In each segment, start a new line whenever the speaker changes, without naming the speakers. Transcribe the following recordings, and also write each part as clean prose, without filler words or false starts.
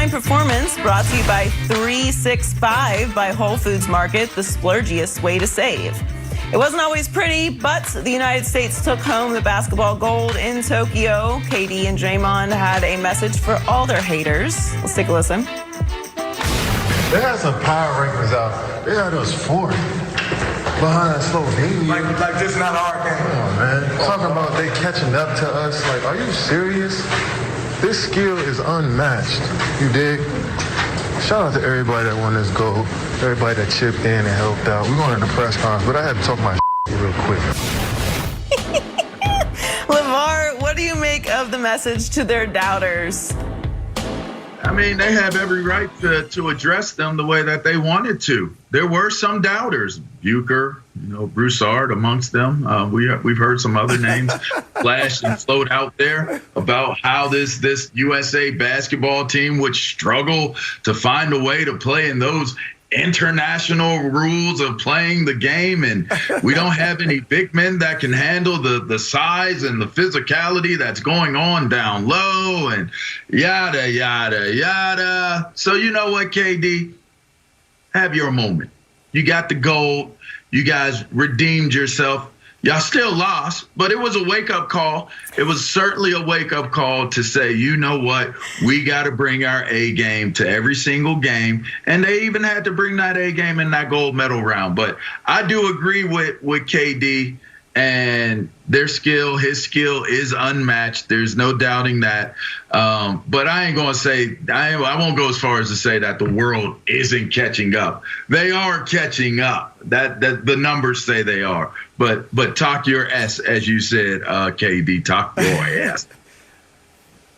Brilliant Performance brought to you by 365 by Whole Foods Market, the splurgiest way to save. It wasn't always pretty, but the United States took home the basketball gold in Tokyo. KD and Draymond had a message for all their haters. Let's take a listen.
They had some power rankings out. They had us fourth behind that Slovenia.
Like this not our game.
Come on, man. Talking about they catching up to us. Like, are you serious? This skill is unmatched. You dig? Shout out to everybody that won this gold. Everybody that chipped in and helped out. We're going to the press conference, but I had to talk my real quick.
LeVar, what do you make of the message to their doubters?
I mean, they have every right to address them the way that they wanted to. There were some doubters, Bucher, Broussard amongst them. We've heard some other names flash and float out there about how this USA basketball team would struggle to find a way to play in those international rules of playing the game, and we don't have any big men that can handle the size and the physicality that's going on down low, and yada yada yada. So you know what, KD, have your moment. You got the gold. You guys redeemed yourself. Y'all still lost, but it was a wake-up call. It was certainly a wake-up call to say, you know what, we got to bring our A game to every single game. And they even had to bring that A game in that gold medal round. But I do agree with KD and his skill is unmatched. There's no doubting that. But I ain't going to say, I won't go as far as to say that the world isn't catching up. They are catching up. That the numbers say they are. But talk your S, as you said, KD, talk your S.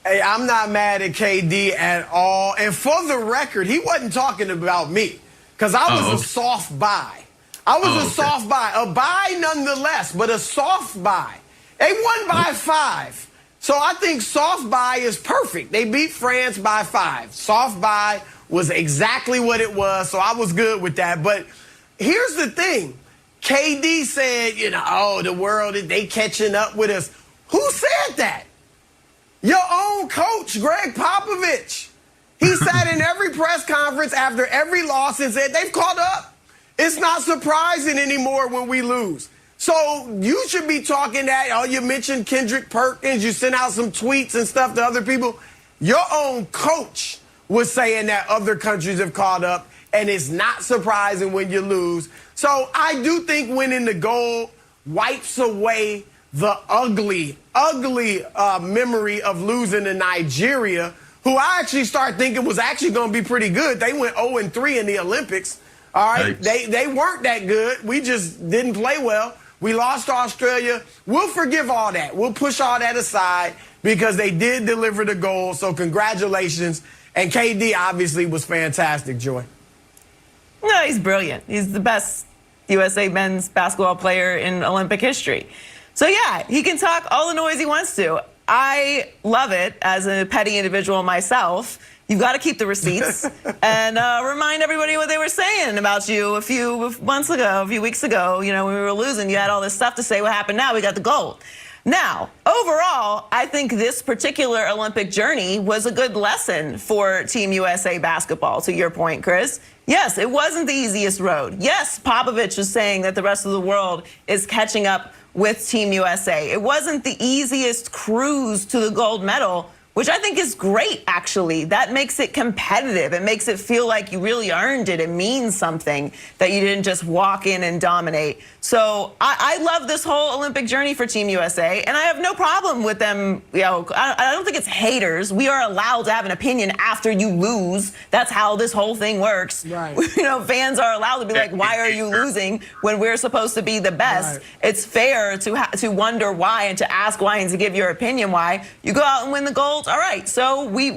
Hey, I'm not mad at KD at all. And for the record, he wasn't talking about me because I was a soft buy. I was a soft buy, a buy nonetheless, but a soft buy. They won by 5. So I think soft buy is perfect. They beat France by 5. Soft buy was exactly what it was, so I was good with that. But here's the thing. KD said, the world, they catching up with us. Who said that? Your own coach, Greg Popovich. He sat in every press conference after every loss and said, they've caught up. It's not surprising anymore when we lose. So you should be talking that. You mentioned Kendrick Perkins. You sent out some tweets and stuff to other people. Your own coach was saying that other countries have caught up, and it's not surprising when you lose. So I do think winning the gold wipes away the ugly memory of losing to Nigeria, who I actually start thinking was actually going to be pretty good. They went 0-3 in the Olympics. All right, they weren't that good. We just didn't play well. We lost to Australia. We'll forgive all that. We'll push all that aside because they did deliver the goal. So congratulations. And KD obviously was fantastic, Joy.
No, he's brilliant. He's the best USA men's basketball player in Olympic history. So yeah, he can talk all the noise he wants to. I love it as a petty individual myself. You've got to keep the receipts and remind everybody what they were saying about you a few weeks ago. When we were losing, you had all this stuff to say. What happened now? We got the gold. Now, overall, I think this particular Olympic journey was a good lesson for Team USA basketball, to your point, Chris. Yes, it wasn't the easiest road. Yes, Popovich was saying that the rest of the world is catching up with Team USA. It wasn't the easiest cruise to the gold medal, which I think is great, actually. That makes it competitive. It makes it feel like you really earned it. It means something that you didn't just walk in and dominate. So I love this whole Olympic journey for Team USA, and I have no problem with them. I don't think it's haters. We are allowed to have an opinion after you lose. That's how this whole thing works.
Right.
Fans are allowed to be like, why are you losing when we're supposed to be the best? Right. It's fair to wonder why and to ask why and to give your opinion why. You go out and win the gold. All right, so we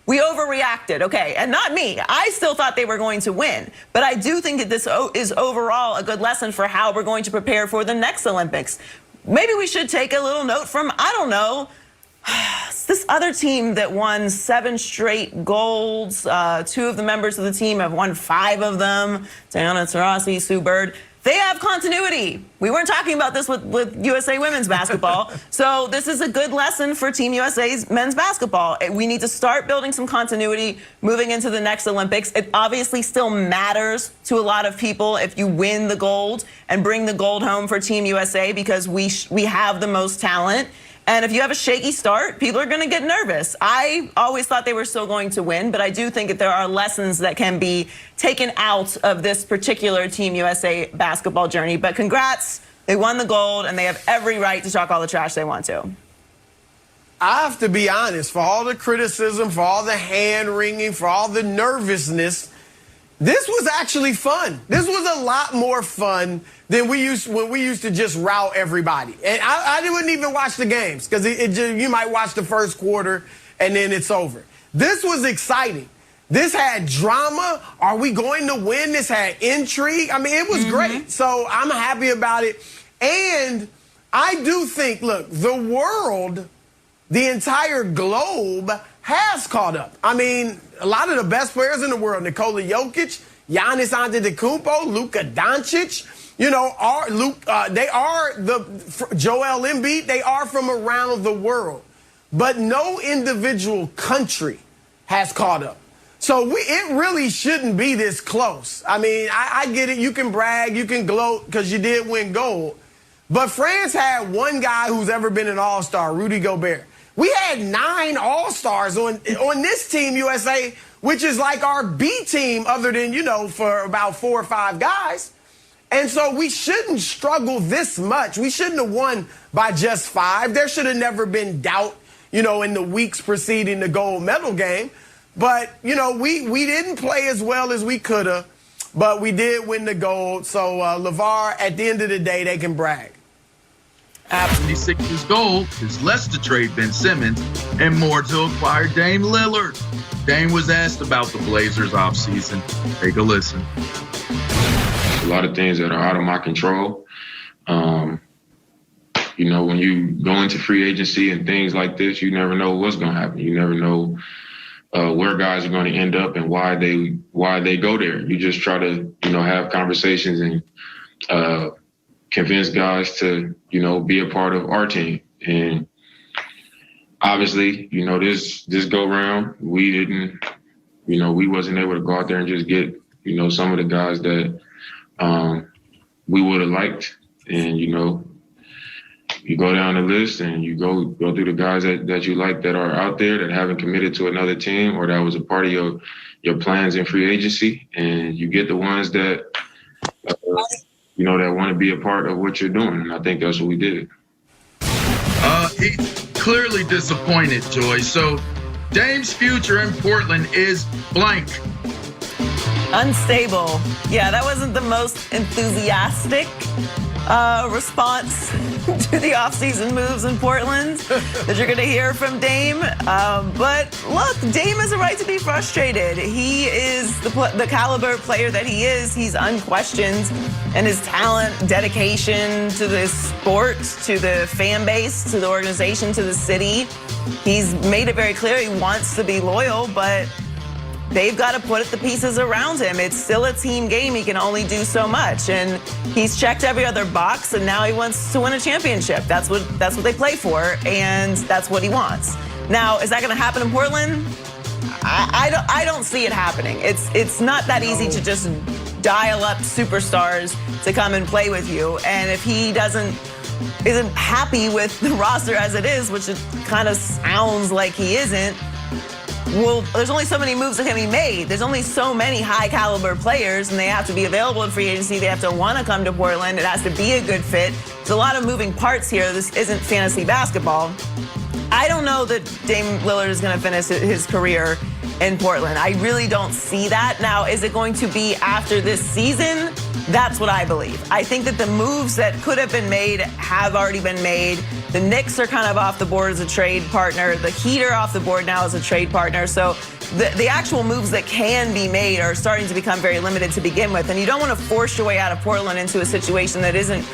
overreacted, okay, and not me. I still thought they were going to win, but I do think that this is overall a good lesson for how we're going to prepare for the next Olympics. Maybe we should take a little note from, I don't know, this other team that won 7 straight golds. 2 of the members of the team have won 5 of them. Diana Taurasi, Sue Bird. they have continuity. We weren't talking about this with USA women's basketball. So this is a good lesson for Team USA's men's basketball. We need to start building some continuity moving into the next Olympics. It obviously still matters to a lot of people if you win the gold and bring the gold home for Team USA, because we have the most talent. And if you have a shaky start, people are going to get nervous. I always thought they were still going to win, but I do think that there are lessons that can be taken out of this particular Team USA basketball journey. But congrats, they won the gold, and they have every right to talk all the trash they want to.
I have to be honest, for all the criticism, for all the hand-wringing, for all the nervousness, this was actually fun. This was a lot more fun than when we used to just rout everybody. And I wouldn't even watch the games, because you might watch the first quarter and then it's over. This was exciting. This had drama. Are we going to win? This had intrigue. I mean, it was great. So I'm happy about it. And I do think, look, the world, the entire globe has caught up. I mean, a lot of the best players in the world, Nikola Jokic, Giannis Antetokounmpo, Luka Doncic, they are Joel Embiid. They are from around the world, but no individual country has caught up. So it really shouldn't be this close. I mean, I get it. You can brag, you can gloat because you did win gold, but France had one guy who's ever been an All-Star, Rudy Gobert. We had 9 All-Stars on this Team USA, which is like our B team other than, for about 4 or 5 guys. And so we shouldn't struggle this much. We shouldn't have won by just 5. There should have never been doubt, in the weeks preceding the gold medal game. But, we didn't play as well as we could have, but we did win the gold. So, LeVar, at the end of the day, they can brag.
76ers goal is less to trade Ben Simmons and more to acquire Dame Lillard. Dame was asked about the Blazers offseason. Take a listen.
A lot of things that are out of my control. When you go into free agency and things like this, you never know what's going to happen. You never know where guys are going to end up and why they go there. You just try to, have conversations and convince guys to, be a part of our team. And obviously, this go round, we didn't, we wasn't able to go out there and just get, some of the guys that we would have liked. And, you go down the list and you go through the guys that you like that are out there that haven't committed to another team or that was a part of your plans in free agency. And you get the ones that, that want to be a part of what you're doing. And I think that's what we did.
He's clearly disappointed, Joy. So Dame's future in Portland is blank.
Unstable. Yeah, that wasn't the most enthusiastic response to the offseason moves in Portland that you're going to hear from Dame. But look, Dame has a right to be frustrated. He is the caliber player that he is. He's unquestioned, and his talent, dedication to the sport, to the fan base, to the organization, to the city. He's made it very clear he wants to be loyal, but they've got to put the pieces around him. It's still a team game. He can only do so much. And he's checked every other box, and now he wants to win a championship. That's what they play for, and that's what he wants. Now, is that going to happen in Portland? I don't see it happening. It's not that easy to just dial up superstars to come and play with you. And if he isn't happy with the roster as it is, which it kind of sounds like he isn't, well, there's only so many moves that can be made. There's only so many high caliber players, and they have to be available in free agency. They have to want to come to Portland. It has to be a good fit. There's a lot of moving parts here. This isn't fantasy basketball. I don't know that Dame Lillard is going to finish his career in Portland. I really don't see that. Now, is it going to be after this season? That's what I believe. I think that the moves that could have been made have already been made. The Knicks are kind of off the board as a trade partner. The Heat are off the board now as a trade partner. So the actual moves that can be made are starting to become very limited to begin with. And you don't want to force your way out of Portland into a situation that isn't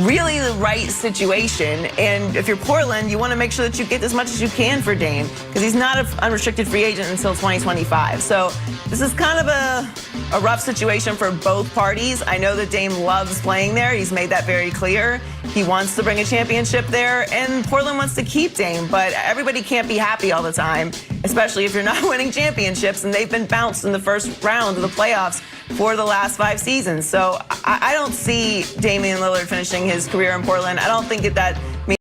really the right situation. And if you're Portland, you want to make sure that you get as much as you can for Dame, because he's not an unrestricted free agent until 2025. So this is kind of a rough situation for both parties. I know that Dame loves playing there. He's made that very clear. He wants to bring a championship there, and Portland wants to keep Dame, but everybody can't be happy all the time, especially if you're not winning championships, and they've been bounced in the first round of the playoffs for the last 5 seasons. So I don't see Damian Lillard finishing his career in Portland. I don't think that means